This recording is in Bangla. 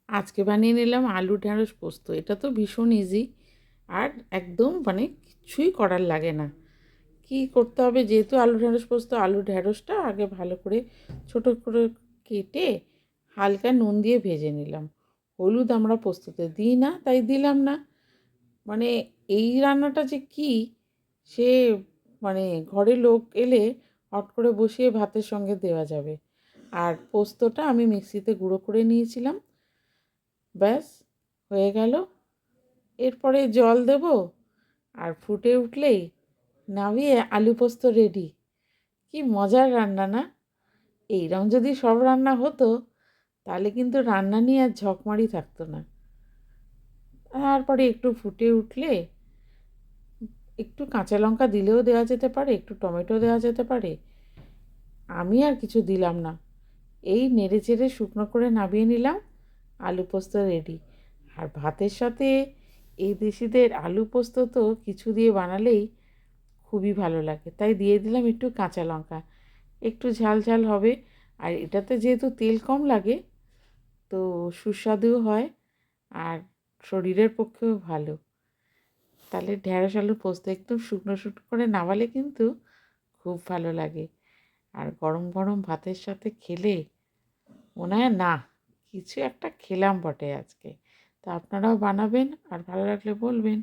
আজকে বানিয়ে নিলাম আলু ঢ্যাঁড়স পোস্ত। এটা তো ভীষণ ইজি আর একদম কিছুই করার লাগে না। কি করতে হবে, যেহেতু আলু ঢ্যাঁড়স পোস্ত, আলু ঢ্যাঁড়সটা আগে ভালো করে ছোট করে কেটে হালকা নুন দিয়ে ভেজে নিলাম। হলুদ আমরা পোস্ততে দিই না, তাই দিলাম না। মানে এই রান্নাটা যে কি, সে ঘরে লোক এলে হট করে বসিয়ে ভাতের সঙ্গে দেওয়া যাবে। আর পোস্তটা আমি মিক্সিতে গুঁড়ো করে নিয়েছিলাম, ব্যাস হয়ে গেল। এরপরে জল দেব, আর ফুটে উঠলেই নামিয়ে আলু পোস্ত রেডি। কি মজার রান্না না? এইরকম যদি সব রান্না হতো, তাহলে কিন্তু রান্না নিয়ে আর ঝকমারি থাকতো না। তারপরে একটু ফুটে উঠলে একটু কাঁচা লঙ্কা দিলেও দেওয়া যেতে পারে, একটু টমেটো দেওয়া যেতে পারে। আমি আর কিছু দিলাম না, এই নেড়ে চেড়ে শুকনো করে নামিয়ে নিলাম, আলু পোস্ত রেডি। আর ভাতের সাথে এই দেশিদের আলু পোস্ত তো কিছু দিয়ে বানালেই খুবই ভালো লাগে, তাই দিয়ে দিলাম একটু কাঁচা লঙ্কা। একটু ঝাল ঝাল হবে, আর এটাতে যেহেতু তেল কম লাগে তো সুস্বাদুও হয় আর শরীরের পক্ষেও ভালো। তাহলে ঢ্যাঁড়স আলু পোস্ত একদম শুকনো শুকনো করে নামালে কিন্তু খুব ভালো লাগে। আর গরম গরম ভাতের সাথে খেলে মনে হয় না, কিছু একটা খেলাম বটে আজকে। তা আপনারাও বানাবেন, আর ভালো লাগলে বলবেন।